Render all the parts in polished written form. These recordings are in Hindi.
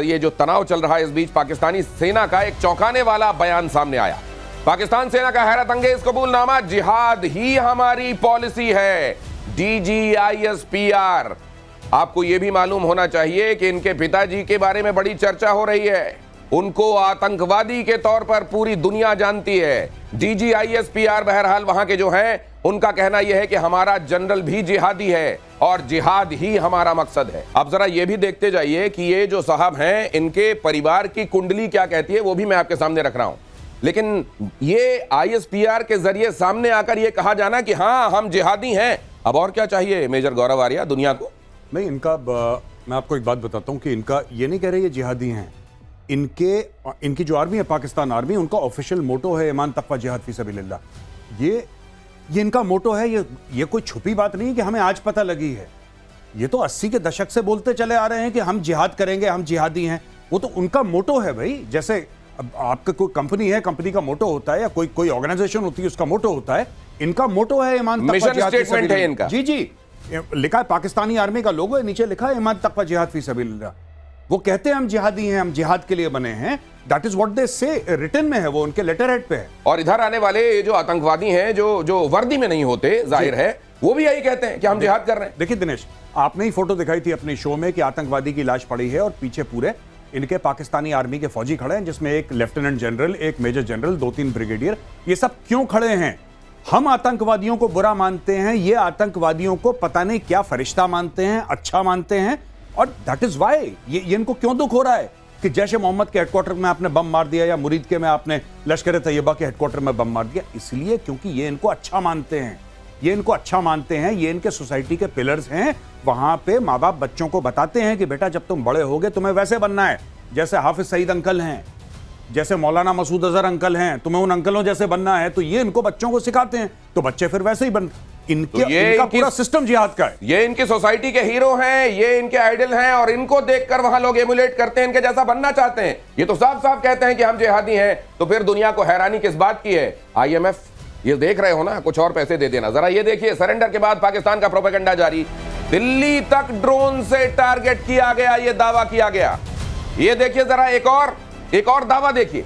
ये जो तनाव चल रहा है, इस बीच पाकिस्तानी सेना का एक चौंकाने वाला बयान सामने आया। पाकिस्तान सेना का हैरत अंगेज कबूलनामा, जिहाद ही हमारी पॉलिसी है, DGISPR। आपको यह भी मालूम होना चाहिए कि इनके पिताजी के बारे में बड़ी चर्चा हो रही है। उनको आतंकवादी के तौर पर पूरी दुनिया जानती है। DGISPR बहरहाल वहां के जो हैं, उनका कहना यह है कि हमारा जनरल भी जिहादी है और जिहाद ही हमारा मकसद है। अब जरा यह भी देखते जाइए कि ये जो साहब हैं, इनके परिवार की कुंडली क्या कहती है, वो भी मैं आपके सामने रख रहा हूं। लेकिन ये ISPR के जरिए सामने आकर ये कहा जाना कि हाँ हम जिहादी हैं, अब और क्या चाहिए मेजर गौरव आर्या दुनिया को? नहीं, मैं आपको एक बात बताता हूं कि इनका ये नहीं कह रहे ये जिहादी हैं। इनकी जो आर्मी है, पाकिस्तान आर्मी, उनका ऑफिशियल मोटो है ईमान तकवा जिहाद फी सबिलिल्लाह। ये इनका मोटो है। ये कोई छुपी बात नहीं कि हमें आज पता लगी है। ये तो 80 के दशक से बोलते चले आ रहे हैं कि हम जिहाद करेंगे, हम जिहादी हैं। वो तो उनका मोटो है भाई। जैसे अब आपका कोई कंपनी है, कंपनी का मोटो होता है, या कोई ऑर्गेनाइजेशन होती है, उसका मोटो होता है। इनका मोटो है ईमान तकवा जिहाद फी स्टेटमेंट है इनका। जी जी, लिखा है, पाकिस्तानी आर्मी का लोगो है, नीचे लिखा है ईमान तकवा जिहाद फी सबिलिल्लाह। वो कहते हैं हम जिहादी हैं, हम जिहाद के लिए बने हैं। दैट इज व्हाट दे से, रिटन में है, वो उनके लेटर हेड पे है। और इधर आने वाले ये जो आतंकवादी हैं, जो वर्दी में नहीं होते, जाहिर है, वो भी यही कहते हैं कि हम जिहाद कर रहे हैं। देखिए दिनेश, आपने ही फोटो दिखाई थी अपने शो में कि आतंकवादी की लाश पड़ी है और पीछे पूरे इनके पाकिस्तानी आर्मी के फौजी खड़े हैं, जिसमें एक लेफ्टिनेंट जनरल, एक मेजर जनरल, 2-3 ब्रिगेडियर। ये सब क्यों खड़े हैं? हम आतंकवादियों को बुरा मानते हैं, ये आतंकवादियों को पता नहीं क्या फरिश्ता मानते हैं, अच्छा मानते हैं। और दैट इज वाई ये इनको क्यों दुख हो रहा है कि जैश ए मोहम्मद के हेडक्वार्टर में आपने बम मार दिया, या मुरीद के में आपने लश्कर तैयबा के हेडक्वार्टर में बम मार दिया। इसलिए क्योंकि ये इनको अच्छा मानते हैं, ये इनको अच्छा मानते हैं, ये इनके सोसाइटी के पिलर्स हैं। वहां पे माँ बाप बच्चों को बताते हैं कि बेटा जब तुम बड़े होगे तुम्हें वैसे बनना है, जैसे हाफिज सईद अंकल हैं, जैसे मौलाना मसूद अजहर अंकल हैं, तुम्हें उन अंकलों जैसे बनना है। तो ये इनको बच्चों को सिखाते हैं, तो बच्चे फिर वैसे ही बनते। इनका पूरा सिस्टम जिहाद का है। ये इनकी सोसाइटी के हीरो हैं, ये इनके आइडल हैं, और इनको देखकर वहां लोग एमुलेट करते हैं, इनके जैसा बनना चाहते हैं। ये तो साफ साफ कहते हैं कि हम जिहादी हैं। तो फिर दुनिया को हैरानी किस बात की है? IMF, ये देख रहे हो ना, कुछ और पैसे दे देना। जरा ये देखिए, सरेंडर के बाद पाकिस्तान का प्रोपेगेंडा जारी। दिल्ली तक ड्रोन से टारगेट किया गया, ये दावा किया गया। ये देखिए जरा, एक और दावा देखिए।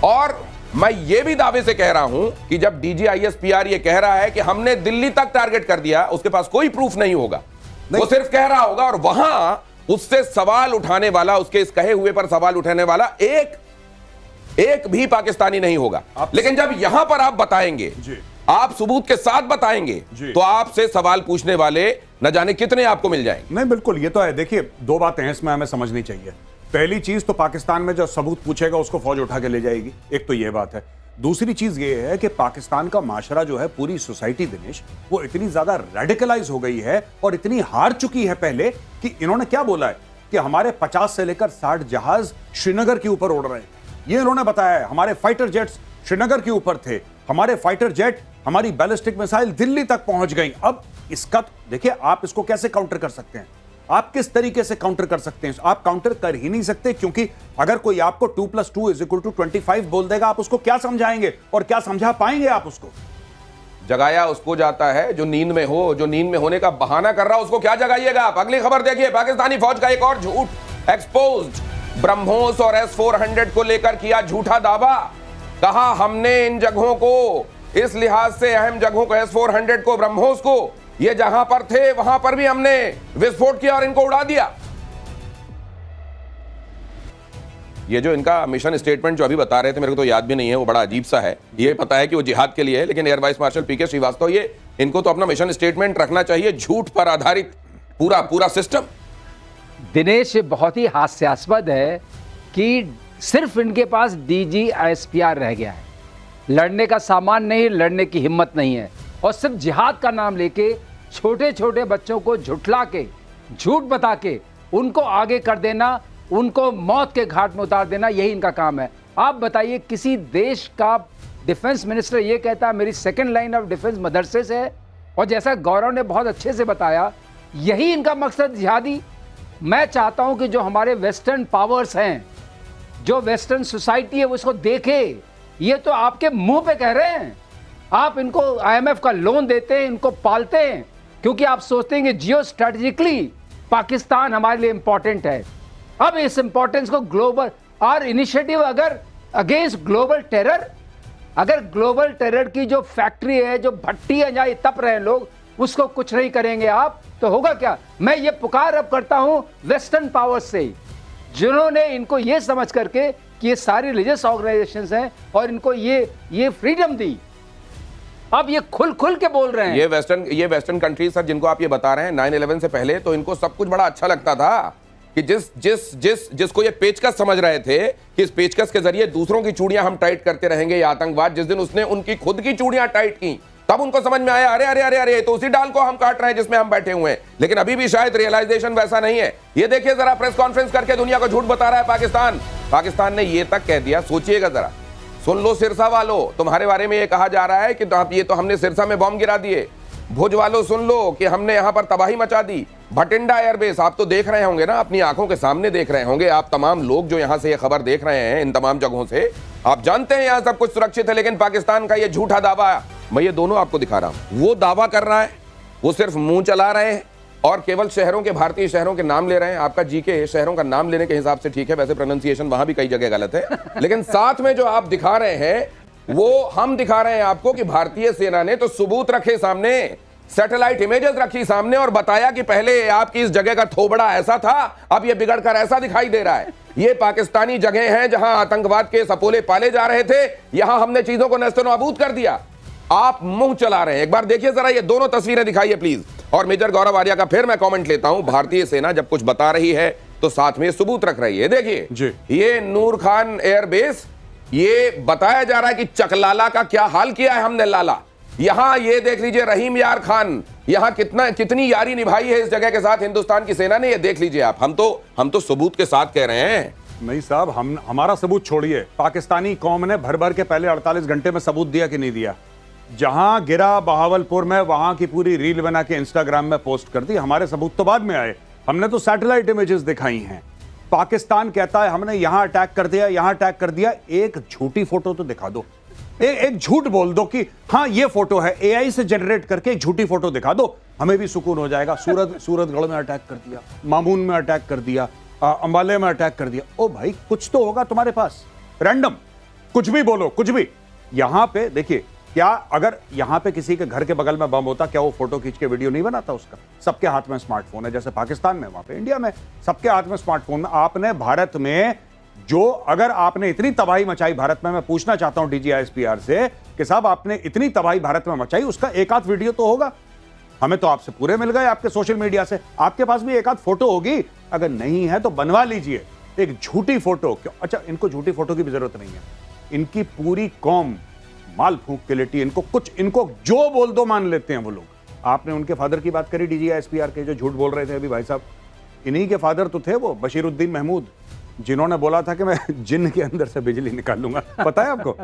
और मैं ये भी दावे से कह रहा हूं कि जब DGISPR ये कह रहा है कि हमने दिल्ली तक टारगेट कर दिया, उसके पास कोई प्रूफ नहीं होगा, वो सिर्फ कह रहा होगा। और वहां उससे सवाल उठाने वाला, उसके इस कहे हुए पर सवाल उठाने वाला एक भी पाकिस्तानी नहीं होगा। लेकिन जब यहां पर आप बताएंगे, आप सबूत के साथ बताएंगे, तो आपसे सवाल पूछने वाले न जाने कितने आपको मिल जाएंगे। नहीं, बिल्कुल, ये तो है। देखिए, दो बातें हैं इसमें हमें समझनी चाहिए। पहली चीज तो पाकिस्तान में जो सबूत पूछेगा उसको फौज उठा के ले जाएगी, एक तो ये बात है। दूसरी चीज ये है कि पाकिस्तान का माशरा जो है, पूरी सोसाइटी दिनेश, वो इतनी ज्यादा रेडिकलाइज हो गई है और इतनी हार चुकी है पहले, कि इन्होंने क्या बोला है कि हमारे 50 से लेकर 60 जहाज श्रीनगर के ऊपर उड़ रहे हैं। ये इन्होंने बताया है। हमारे फाइटर जेट्स श्रीनगर के ऊपर थे, हमारे फाइटर जेट, हमारी बैलिस्टिक मिसाइल दिल्ली तक पहुंच गई। अब इसका देखिए, आप इसको कैसे काउंटर कर सकते हैं? आप किस तरीके से काउंटर कर सकते हैं? आप काउंटर कर ही नहीं सकते, क्योंकि अगर कोई आपको 2+2 = 25 बोल देगा, आप उसको क्या समझाएंगे और क्या समझा पाएंगे आप उसको? जगाया उसको जाता है जो नींद में हो, जो नींद में होने का बहाना कर रहा हो, उसको क्या जगाइएगा आप? अगली खबर देखिए, पाकिस्तानी फौज का एक और झूठ एक्सपोज्ड। ब्रह्मोस और S-400 को लेकर किया झूठा दावा। कहा हमने इन जगहों को, इस लिहाज से अहम जगहों को, S-400 को, ब्रह्मोस को, ये जहां पर थे वहां पर भी हमने विस्फोट किया और इनको उड़ा दिया। ये जो इनका मिशन स्टेटमेंट जो अभी बता रहे थे, मेरे को तो याद भी नहीं है, वो बड़ा अजीब सा है। ये पता है कि वो जिहाद के लिए है, लेकिन air vice marshal PK Srivastava, ये इनको तो अपना मिशन स्टेटमेंट रखना चाहिए, झूठ पर आधारित पूरा सिस्टम। दिनेश, बहुत ही हास्यास्पद है कि सिर्फ इनके पास DGISPR रह गया है। लड़ने का सामान नहीं, लड़ने की हिम्मत नहीं है, और सिर्फ जिहाद का नाम लेके छोटे छोटे बच्चों को झुठला के, झूठ बता के उनको आगे कर देना, उनको मौत के घाट में उतार देना, यही इनका काम है। आप बताइए, किसी देश का डिफेंस मिनिस्टर ये कहता है मेरी सेकंड लाइन ऑफ डिफेंस मदरसे से है, और जैसा गौरव ने बहुत अच्छे से बताया, यही इनका मकसद जिहादी। मैं चाहता हूं कि जो हमारे वेस्टर्न पावर्स हैं, जो वेस्टर्न सोसाइटी है, वो इसको देखे। ये तो आपके मुंह पे कह रहे हैं। आप इनको IMF का लोन देते हैं, इनको पालते हैं, क्योंकि आप सोचते हैं कि जियो स्ट्रेटेजिकली पाकिस्तान हमारे लिए इंपॉर्टेंट है। अब इस इंपॉर्टेंस को ग्लोबल और इनिशिएटिव अगर अगेंस्ट ग्लोबल टेरर, अगर ग्लोबल टेरर की जो फैक्ट्री है, जो भट्टी है जहां तप रहे हैं लोग, उसको कुछ नहीं करेंगे आप, तो होगा क्या? मैं ये पुकार अब करता हूं वेस्टर्न पावर्स से, जिन्होंने इनको ये समझ करके कि ये सारी रिलीजियस ऑर्गेनाइजेशंस हैं और इनको ये फ्रीडम दी, अब ये खुल के बोल रहे हैं। ये वेस्टर्न कंट्री सर जिनको आप ये बता रहे हैं, 9/11 से पहले तो इनको सब कुछ बड़ा अच्छा लगता था कि जिसको ये पेचकस समझ रहे थे कि इस पेचकस के जरिए दूसरों की चूड़ियां हम टाइट करते रहेंगे, ये आतंकवाद, जिस दिन उसने उनकी खुद की चूड़ियां टाइट की तब उनको समझ में आया, अरे अरे अरे अरे तो उसी डाल को हम काट रहे हैं जिसमें हम बैठे हुए हैं। लेकिन अभी भी शायद रियलाइजेशन वैसा नहीं है। ये देखिए जरा, प्रेस कॉन्फ्रेंस करके दुनिया को झूठ बता रहा है पाकिस्तान ने ये तक कह दिया, सोचिएगा जरा, सुन लो सिरसा वालों, तुम्हारे बारे में ये कहा जा रहा है कि ये तो हमने सिरसा में बॉम्ब गिरा दिए। भुज वालों सुन लो कि हमने यहां पर तबाही मचा दी। भटिंडा एयरबेस, आप तो देख रहे होंगे ना, अपनी आंखों के सामने देख रहे होंगे आप तमाम लोग जो यहां से ये खबर देख रहे हैं, इन तमाम जगहों से आप जानते हैं यहां सब कुछ सुरक्षित है। लेकिन पाकिस्तान का ये झूठा दावा, मैं ये दोनों आपको दिखा रहा हूं, वो दावा कर रहा है, वो सिर्फ मुंह चला रहे हैं और केवल शहरों के, भारतीय शहरों के नाम ले रहे हैं। आपका जीके शहरों का नाम लेने के हिसाब से ठीक है, वैसे प्रोनाउंसिएशन वहां भी कई जगह गलत है, लेकिन साथ में जो आप दिखा रहे हैं वो हम दिखा रहे हैं आपको कि भारतीय सेना ने तो सबूत रखे सामने, सैटेलाइट इमेजेस रखी सामने और बताया कि पहले आपकी इस जगह का थोबड़ा ऐसा था, अब ये बिगड़कर ऐसा दिखाई दे रहा है। ये पाकिस्तानी जगह हैं जहां आतंकवाद के सपोले पाले जा रहे थे, यहां हमने चीजों को नेस्तनाबूद कर दिया। आप मुंह चला रहे हैं। एक बार देखिए जरा, ये दोनों तस्वीरें दिखाइए प्लीज। और मेजर गौरव आर्या का फिर मैं कमेंट लेता हूं, भारतीय सेना जब कुछ बता रही है तो साथ में सबूत रख रही है। देखिए ये नूर खान एयरबेस, ये बताया जा रहा है कि चकलाला का क्या हाल किया है हमने लाला। यहां ये देख लीजिए रहीम यार खान, यहां कितनी यारी निभाई है इस जगह के साथ हिंदुस्तान की सेना ने, ये देख लीजिए आप। हम तो सबूत के साथ कह रहे हैं। नहीं साहब, हमारा सबूत छोड़िए, पाकिस्तानी कौम ने भर भर के पहले 48 घंटे में सबूत दिया कि नहीं दिया? जहां गिरा बहावलपुर में, वहां की पूरी रील बना के इंस्टाग्राम में पोस्ट कर दी। हमारे सबूत तो बाद में आए, हमने तो सैटेलाइट इमेजेस दिखाई हैं। पाकिस्तान कहता है हमने यहां अटैक कर दिया, यहां अटैक कर दिया। एक झूठी फोटो तो दिखा दो, एक झूठ बोल दो कि हाँ ये फोटो है, एआई से जनरेट करके एक झूठी फोटो दिखा दो, हमें भी सुकून हो जाएगा। सूरतगढ़ में अटैक कर दिया, मामून में अटैक कर दिया, अंबाले में अटैक कर दिया। ओ भाई कुछ तो होगा तुम्हारे पास, रैंडम कुछ भी बोलो, कुछ भी। यहां पे देखिए, क्या अगर यहां पे किसी के घर के बगल में बम होता, क्या वो फोटो खींच के वीडियो नहीं बनाता उसका? सबके हाथ में स्मार्टफोन है, जैसे पाकिस्तान में, वहां पे इंडिया में सबके हाथ में स्मार्टफोन में। आपने भारत में जो, अगर आपने इतनी तबाही मचाई भारत में, मैं पूछना चाहता हूं DGISPR से कि साहब आपने इतनी तबाही भारत में मचाई, उसका एक आध वीडियो तो होगा। हमें तो आपसे पूरे मिल गए, आपके सोशल मीडिया से, आपके पास भी एक आध फोटो होगी। अगर नहीं है तो बनवा लीजिए एक झूठी फोटो। क्यों? अच्छा, इनको झूठी फोटो की भी जरूरत नहीं है, इनकी पूरी कौम माल फूंक के लेटी, इनको जो बोल दो मान लेते हैं वो लोग। आपने उनके फादर की बात करी, DGISPR के, जो झूठ बोल रहे थे अभी भाई साहब, इन्हीं के फादर तो थे वो बशीरुद्दीन महमूद, जिन्होंने बोला था कि मैं जिन्न के अंदर से बिजली निकालूंगा। पता है आपको?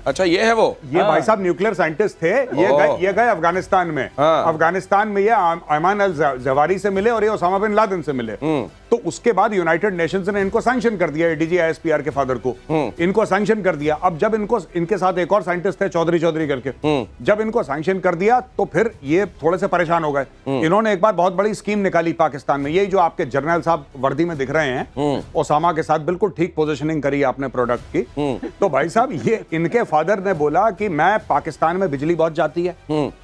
अच्छा, ये है वो। ये भाई साहब न्यूक्लियर साइंटिस्ट थे, ये गए अफगानिस्तान में। अफगानिस्तान में ये अयमान अल जवारी से मिले और ये ओसामा बिन लादेन से मिले। तो उसके बाद यूनाइटेड नेशंस ने इनको सैंक्शन कर दिया, DGISPR के फादर को इनको सैंक्शन कर दिया। अब जब इनके साथ एक और साइंटिस्ट थे चौधरी करके, जब इनको सैंक्शन कर दिया तो फिर ये थोड़े से परेशान हो गए। इन्होंने एक बार बहुत बड़ी स्कीम निकाली पाकिस्तान में, यही जो आपके जर्नल साहब वर्दी में दिख रहे हैं, ओसामा के साथ बिल्कुल ठीक पोजिशनिंग करी आपने प्रोडक्ट की। तो भाई साहब ये इनके फादर ने बोला कि मैं, पाकिस्तान में बिजली बहुत जाती है,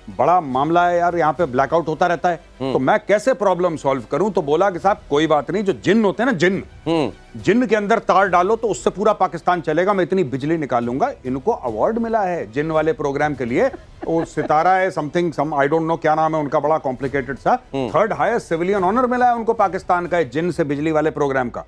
बड़ा मामला है यार, यहाँ पे ब्लैकआउट होता रहता है, तो मैं कैसे प्रॉब्लम सॉल्व करूं? तो बोला कि साहब कोई बात नहीं, जो जिन्न होते हैं ना, जिन्न के अंदर तार डालो तो उससे पूरा पाकिस्तान चलेगा, मैं इतनी बिजली निकालूंगा। इनको अवार्ड मिला है जिन्न वाले प्रोग्राम के लिए, वो सितारा है समथिंग, आई डोंट नो क्या नाम है उनका, बड़ा कॉम्प्लिकेटेड सा, 3rd हाईएस्ट सिविलियन ऑनर मिला है उनको पाकिस्तान का, जिन्न से बिजली वाले प्रोग्राम का।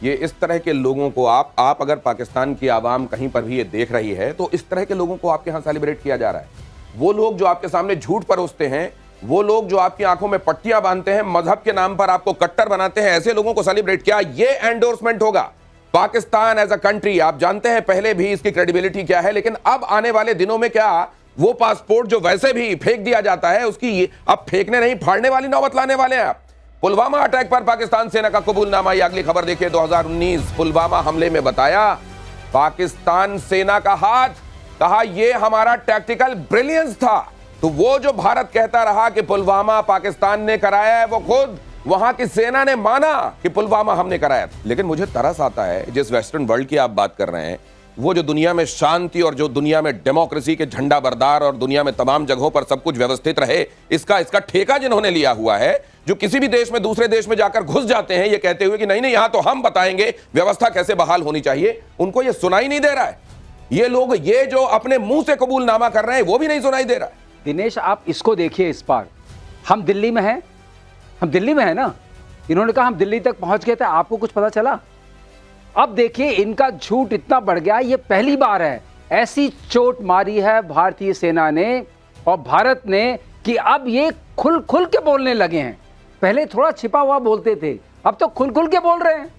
ये इस तरह के लोगों को आप अगर पाकिस्तान की आवाम कहीं पर भी ये देख रही है तो इस तरह के लोगों को आपके यहां सेलिब्रेट किया जा रहा है। वो लोग जो आपके सामने झूठ परोसते हैं, वो लोग जो आपकी आंखों में पट्टियां बांधते हैं, मजहब के नाम पर आपको कट्टर बनाते हैं, ऐसे लोगों को सेलिब्रेट किया, ये एंडोर्समेंट होगा। पाकिस्तान एज अ कंट्री, आप जानते हैं पहले भी इसकी क्रेडिबिलिटी क्या है, लेकिन अब आने वाले दिनों में क्या, वो पासपोर्ट जो वैसे भी फेंक दिया जाता है, उसकी अब फेंकने नहीं, फाड़ने वाली नौबत लाने वाले हैं आप। पुलवामा अटैक पर पाकिस्तान सेना का कबूलनामा, ये अगली खबर देखिए। 2019 पुलवामा हमले में बताया पाकिस्तान सेना का हाथ, कहा यह हमारा टैक्टिकल ब्रिलियंस था। तो वो जो भारत कहता रहा कि पुलवामा पाकिस्तान ने कराया है, वो खुद वहां की सेना ने माना कि पुलवामा हमने कराया था। लेकिन मुझे तरस आता है, जिस वेस्टर्न वर्ल्ड की आप बात कर रहे हैं, वो जो दुनिया में शांति और जो दुनिया में डेमोक्रेसी के झंडा बरदार और दुनिया में तमाम जगहों पर सब कुछ व्यवस्थित रहे, इसका ठेका जिन्होंने लिया हुआ है, जो किसी भी देश में दूसरे देश में जाकर घुस जाते हैं ये कहते हुए कि नहीं नहीं यहां तो हम बताएंगे व्यवस्था कैसे बहाल होनी चाहिए, उनको ये सुनाई नहीं दे रहा है। ये लोग ये जो अपने मुंह से कबूलनामा कर रहे हैं वो भी नहीं सुनाई दे रहा है। दिनेश, आप इसको देखिए, इस बार हम दिल्ली में हैं, हम दिल्ली में हैं ना, इन्होंने कहा हम दिल्ली तक पहुंच गए थे, आपको कुछ पता चला? अब देखिए इनका झूठ इतना बढ़ गया, ये पहली बार है ऐसी चोट मारी है भारतीय सेना ने और भारत ने कि अब ये खुल खुल के बोलने लगे हैं। पहले थोड़ा छिपा हुआ बोलते थे, अब तो खुल खुल के बोल रहे हैं।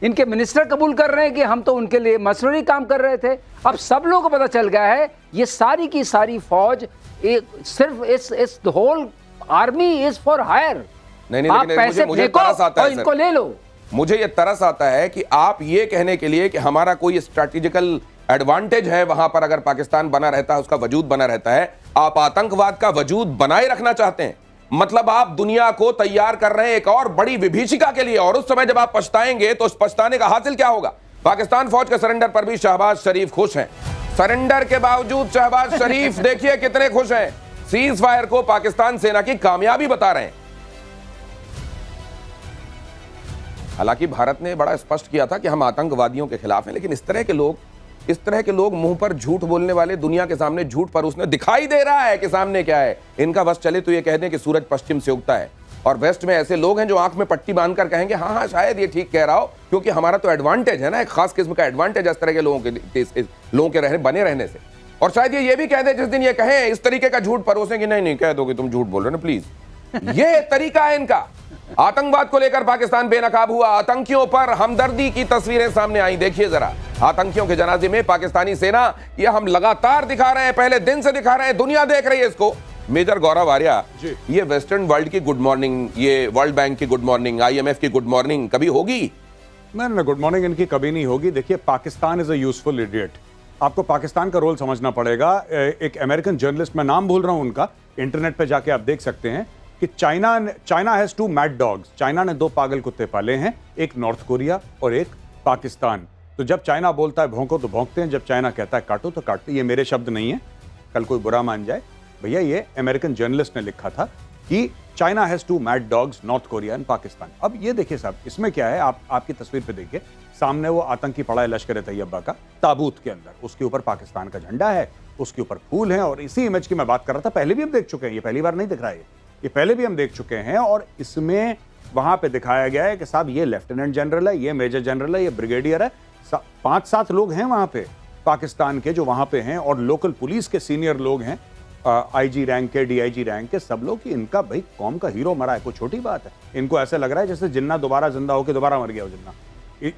इनके मिनिस्टर कबूल कर रहे हैं कि हम तो उनके लिए मसरूरी काम कर रहे थे। अब सब लोगों को पता चल गया है ये सारी की सारी फौज सिर्फ इस whole army is for hire. नहीं, आप पैसे फेंको और इनको ले लो। मुझे ये तरस आता है कि आप ये कहने के लिए कि हमारा कोई स्ट्रैटेजिकल एडवांटेज है वहां पर, अगर पाकिस्तान बना रहता है, उसका वजूद बना रहता है, आप आतंकवाद का वजूद बनाए रखना चाहते हैं। मतलब आप दुनिया को तैयार कर रहे हैं एक और बड़ी विभीषिका के लिए, और उस समय जब आप पछताएंगे तो उस पछताने का हासिल क्या होगा? पाकिस्तान फौज के सरेंडर पर भी शहबाज शरीफ खुश हैं। सरेंडर के बावजूद शहबाज शरीफ देखिए कितने खुश हैं। सीज फायर को पाकिस्तान सेना की कामयाबी बता रहे हैं। हालांकि भारत ने बड़ा स्पष्ट किया था कि हम आतंकवादियों के खिलाफ हैं, लेकिन इस तरह के लोग मुंह पर झूठ बोलने वाले, दुनिया के सामने झूठ परोसने, दिखाई दे रहा है कि सामने क्या है। इनका बस चले तो ये कह दें कि सूरज पश्चिम से उगता है, और वेस्ट में ऐसे लोग हैं जो आंख में पट्टी बांधकर कहेंगे हाँ हाँ शायद ये ठीक कह रहा हो, क्योंकि हमारा तो एडवांटेज है ना, एक खास किस्म का एडवांटेज इस तरह के लोगों के बने रहने से। और शायद ये भी कह दे जिस दिन ये कहें इस तरीके का झूठ परोसेंगे, नहीं नहीं कह दो कि तुम झूठ बोल रहे हो ना प्लीज। ये तरीका है इनका। आतंकवाद को लेकर पाकिस्तान बेनकाब हुआ, आतंकियों पर हमदर्दी की तस्वीरें सामने आई। देखिए जरा, आतंकियों के जनाजे में पाकिस्तानी सेना, ये हम लगातार दिखा रहे हैं, पहले दिन से दिखा रहे हैं, दुनिया देख रही है इसको। मेजर गौरव आर्या, ये वेस्टर्न वर्ल्ड की गुड मॉर्निंग, ये वर्ल्ड बैंक की गुड मॉर्निंग, IMF की गुड मॉर्निंग कभी होगी? नहीं, गुड मॉर्निंग इनकी कभी नहीं होगी। देखिए, Pakistan is a useful idiot. आपको पाकिस्तान का रोल समझना पड़ेगा। एक अमेरिकन जर्नलिस्ट, मैं नाम भूल रहा हूं उनका, इंटरनेट पे जाके आप देख सकते हैं कि China has 2 mad dogs. China ने 2 पागल कुत्ते पाले हैं, एक नॉर्थ कोरिया और एक पाकिस्तान। तो जब चाइना बोलता है भौंको तो भौंकते हैं, जब चाइना कहता है काटो तो काटते। ये मेरे शब्द नहीं है, कल कोई बुरा मान जाए भैया, ये अमेरिकन जर्नलिस्ट ने लिखा था कि China has 2 mad dogs, north Korea and Pakistan. अब ये देखिए साहब, इसमें क्या है, आपकी तस्वीर पे देखिए, सामने वो आतंकी पड़ा है लश्कर तैयबा का, ताबूत के अंदर, उसके ऊपर पाकिस्तान का झंडा है, उसके ऊपर फूल है। और इसी इमेज की मैं बात कर रहा था, पहले भी हम देख चुके हैं, ये पहली बार नहीं दिख रहा है, ये पहले भी हम देख चुके हैं। और इसमें वहां पे दिखाया गया है कि साहब ये लेफ्टिनेंट जनरल है, ये मेजर जनरल है, ये ब्रिगेडियर है, 5-7 लोग हैं वहां पे पाकिस्तान के जो वहां पे हैं, और लोकल पुलिस के सीनियर लोग हैं, IG रैंक के, DIG रैंक के, सब लोग। कि इनका भाई कौम का हीरो मरा है, कोई छोटी बात है? इनको ऐसा लग रहा है जैसे जिन्ना दोबारा जिंदा होकर दोबारा मर गया हो जिन्ना,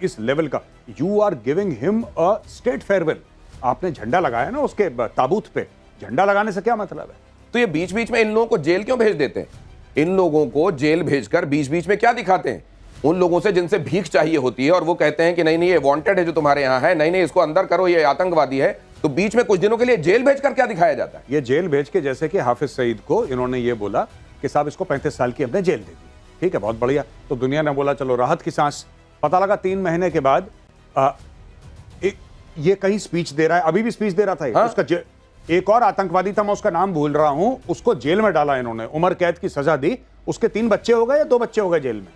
इस लेवल का। You are giving him a state farewell. आपने झंडा लगाया ना उसके ताबूत पे, झंडा लगाने से क्या मतलब है? तो ये बीच बीच में इन लोगों को जेल क्यों भेज देते हैं? इन लोगों को जेल भेजकर बीच बीच में क्या दिखाते हैं? उन लोगों से जिनसे भीख चाहिए होती है, और वो कहते हैं कि नहीं नहीं ये वांटेड है जो तुम्हारे यहाँ है, नहीं नहीं इसको अंदर करो, ये आतंकवादी है, तो बीच में कुछ दिनों के लिए जेल भेजकर क्या दिखाया जाता है? ये जेल भेज के, जैसे कि हाफिज सईद को इन्होंने ये बोला कि साहब इसको 35 साल की अपने जेल दे दी, ठीक है, बहुत बढ़िया। तो दुनिया ने बोला चलो राहत की सांस। पता लगा 3 महीने के बाद ये कहीं स्पीच दे रहा है, अभी भी स्पीच दे रहा था। हाँ? उसका एक और आतंकवादी था, मैं उसका नाम भूल रहा हूं, उसको जेल में डाला इन्होंने, उम्र कैद की सजा दी, उसके 3 बच्चे हो गए या 2 बच्चे हो गए जेल में।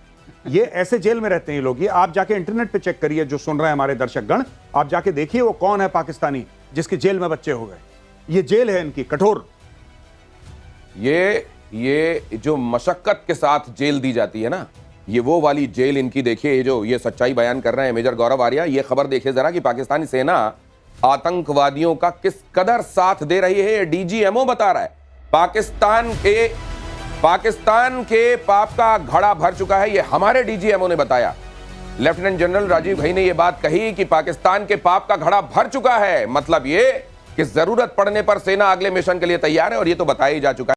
ये ऐसे जेल में रहते हैं ये लोग। ये आप जाके इंटरनेट पे चेक करिए, जो सुन रहे हैं हमारे दर्शक गण, आप जाके देखिए वो कौन है पाकिस्तानी जिसके जेल में बच्चे हो गए। ये जेल है इनकी कठोर। ये जो मशक्कत के साथ जेल दी जाती है ना, ये वो वाली जेल इनकी। देखिए ये सच्चाई बयान कर रहे हैं मेजर गौरव आर्या। ये खबर देखिए जरा कि पाकिस्तानी सेना आतंकवादियों का किस कदर साथ दे रही है, DGMO बता रहा है। पाकिस्तान के पाप का घड़ा भर चुका है, ये हमारे DGMO ने बताया। लेफ्टिनेंट जनरल राजीव घई ने यह बात कही कि पाकिस्तान के पाप का घड़ा भर चुका है, मतलब ये कि जरूरत पड़ने पर सेना अगले मिशन के लिए तैयार है, और ये तो बताया ही जा चुका है।